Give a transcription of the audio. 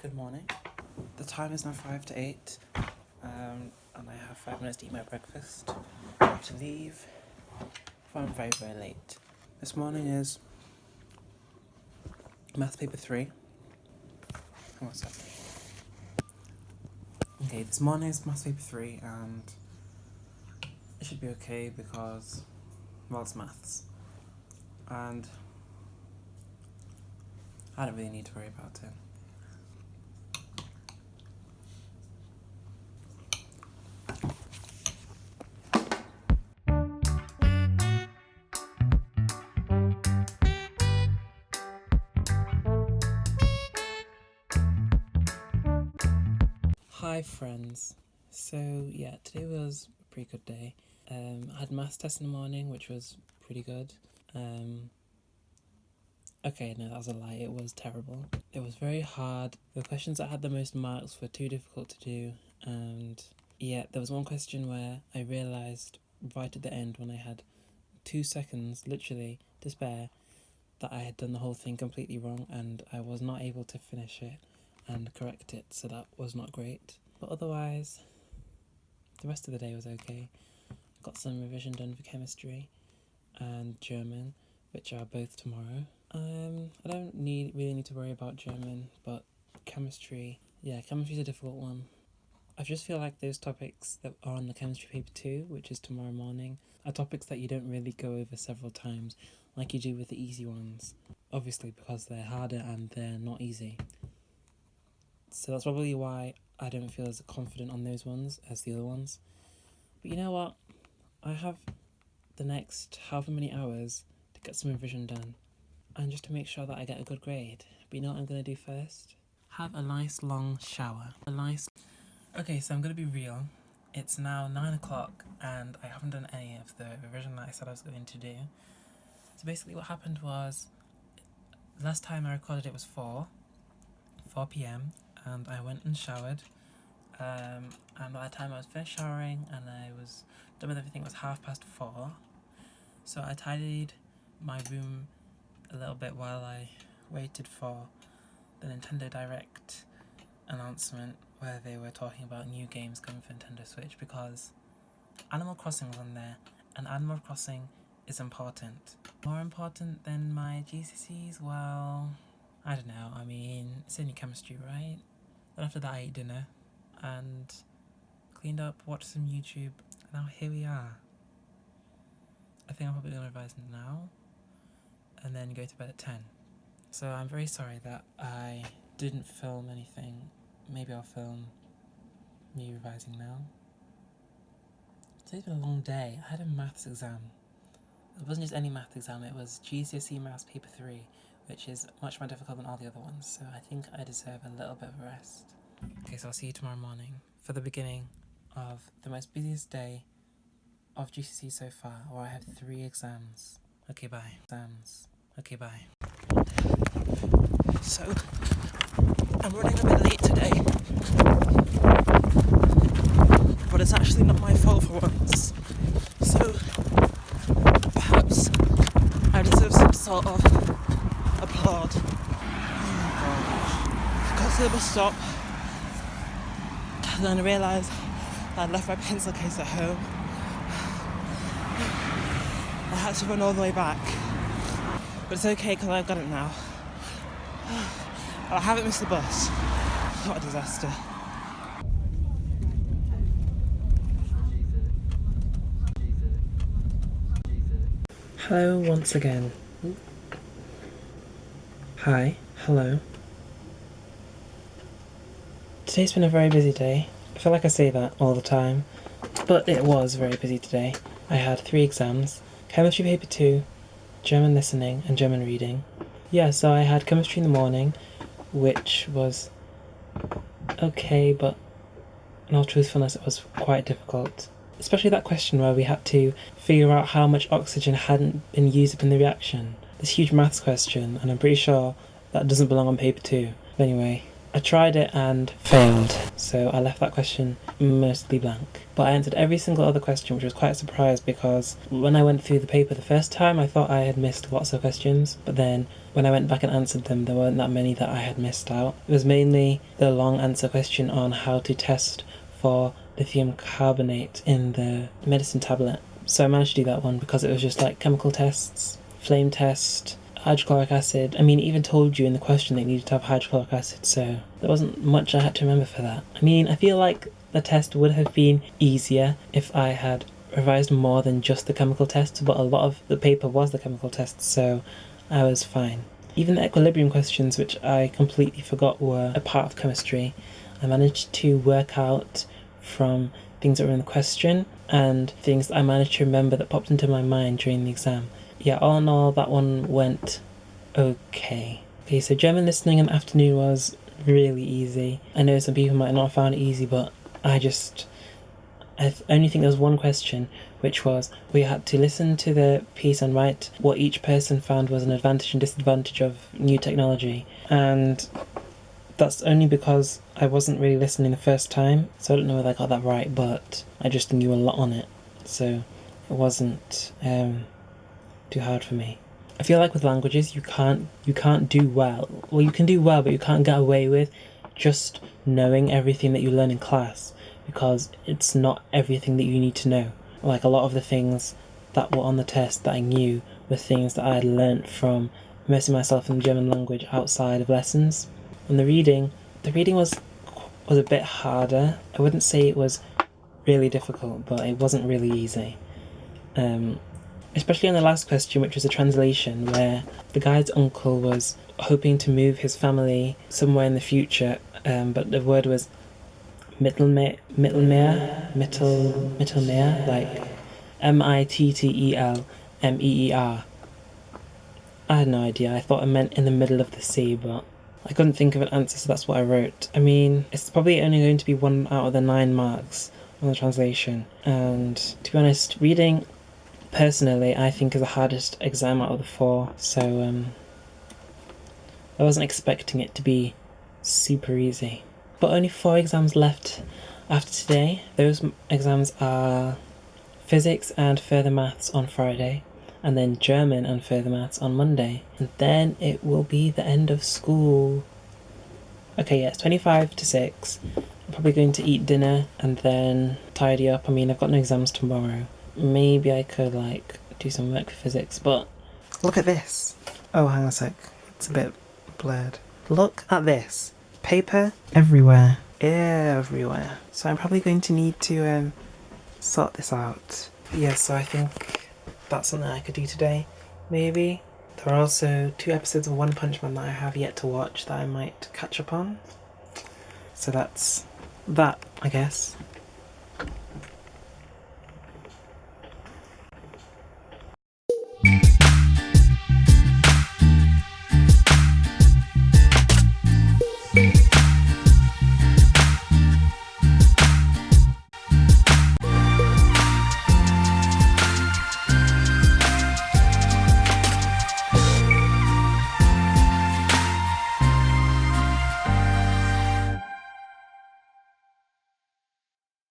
Good morning. The time is now 5 to 8, and I have 5 minutes to eat my breakfast. I have to leave before I'm very, very late. This morning is maths paper 3. What's that? Okay, this morning is maths paper 3, and it should be okay because, well, it's maths. And I don't really need to worry about it. Hi friends. So yeah, today was a pretty good day. I had maths test in the morning, which was pretty good. Okay, no, that was a lie. It was terrible. It was very hard. The questions that had the most marks were too difficult to do, and yeah, there was one question where I realised right at the end when I had 2 seconds literally to spare that I had done the whole thing completely wrong and I was not able to finish it and correct it, so that was not great. But otherwise, the rest of the day was okay. Got some revision done for chemistry and German, which are both tomorrow. I don't really need to worry about German, but chemistry's a difficult one. I just feel like those topics that are on the chemistry paper 2, which is tomorrow morning, are topics that you don't really go over several times like you do with the easy ones. Obviously because they're harder and they're not easy. So that's probably why I don't feel as confident on those ones as the other ones. But you know what? I have the next however many hours to get some revision done and just to make sure that I get a good grade. But you know what I'm going to do first? Have a nice long shower. Okay, so I'm going to be real. It's now 9 o'clock and I haven't done any of the revision that I said I was going to do. So basically what happened was, last time I recorded it was 4 p.m. and I went and showered. And by the time I was finished showering and I was done with everything, it was 4:30. So I tidied my room a little bit while I waited for the Nintendo Direct announcement where they were talking about new games coming for Nintendo Switch, because Animal Crossing was on there, and Animal Crossing is important. More important than my GCSEs? Well, I don't know. I mean, it's only chemistry, right? Then after that I ate dinner and cleaned up, watched some YouTube, and now here we are. I think I'm probably going to revise now and then go to bed at 10. So I'm very sorry that I didn't film anything. Maybe I'll film me revising now. Today's been a long day. I had a maths exam. It wasn't just any maths exam, it was GCSE Maths Paper 3, which is much more difficult than all the other ones, so I think I deserve a little bit of a rest. Okay, so I'll see you tomorrow morning for the beginning of the most busiest day of GCSE so far, where I have 3 exams. Okay, bye. Okay, bye. So, I'm running a bit late today, but it's actually not my fault for once. So, perhaps I deserve some sort of applaud. Got to the bus stop, and then I realised I'd left my pencil case at home. I had to run all the way back, but it's okay because I've got it now. I haven't missed the bus. What a disaster. Hello once again. Hi, hello. Today's been a very busy day. I feel like I say that all the time, but it was very busy today. I had 3 exams: chemistry paper 2, German listening and German reading. Yeah, so I had chemistry in the morning, which was okay, but in all truthfulness it was quite difficult. Especially that question where we had to figure out how much oxygen hadn't been used up in the reaction. This huge maths question, and I'm pretty sure that doesn't belong on paper 2. But anyway, I tried it and failed, so I left that question mostly blank. But I answered every single other question, which was quite a surprise because when I went through the paper the first time I thought I had missed lots of questions, but then when I went back and answered them, there weren't that many that I had missed out. It was mainly the long answer question on how to test for lithium carbonate in the medicine tablet. So I managed to do that one because it was just like chemical tests, flame test, hydrochloric acid. I mean, it even told you in the question that you needed to have hydrochloric acid, so there wasn't much I had to remember for that. I mean, I feel like the test would have been easier if I had revised more than just the chemical tests, but a lot of the paper was the chemical tests, so I was fine. Even the equilibrium questions, which I completely forgot were a part of chemistry, I managed to work out from things that were in the question and things that I managed to remember that popped into my mind during the exam. Yeah, all in all, that one went okay. Okay, so German listening in the afternoon was really easy. I know some people might not have found it easy, but I only think there was one question, which was we had to listen to the piece and write what each person found was an advantage and disadvantage of new technology. And that's only because I wasn't really listening the first time, so I don't know whether I got that right, but I just knew a lot on it, so it wasn't too hard for me. I feel like with languages, you can't do well. Well, you can do well, but you can't get away with just knowing everything that you learn in class, because it's not everything that you need to know. Like a lot of the things that were on the test that I knew were things that I had learnt from immersing myself in the German language outside of lessons. And the reading was a bit harder. I wouldn't say it was really difficult, but it wasn't really easy. Especially on the last question, which was a translation, where the guy's uncle was hoping to move his family somewhere in the future, but the word was Mittelmeer, like Mittelmeer. I had no idea. I thought it meant in the middle of the sea, but I couldn't think of an answer, so that's what I wrote. I mean, it's probably only going to be 1 out of the 9 marks on the translation. And to be honest, reading, personally, I think is the hardest exam out of the 4. So I wasn't expecting it to be super easy. But only 4 exams left after today. Those exams are physics and further maths on Friday, and then German and further maths on Monday. And then it will be the end of school. Okay, yeah, it's 25 to 6. I'm probably going to eat dinner and then tidy up. I mean, I've got no exams tomorrow. Maybe I could, do some work for physics, but look at this. Oh, hang on a sec. It's a bit blurred. Look at this. Paper everywhere. Everywhere. So I'm probably going to need to sort this out. Yeah, so I think that's something I could do today, maybe. There are also 2 episodes of One Punch Man that I have yet to watch that I might catch up on. So that's that, I guess.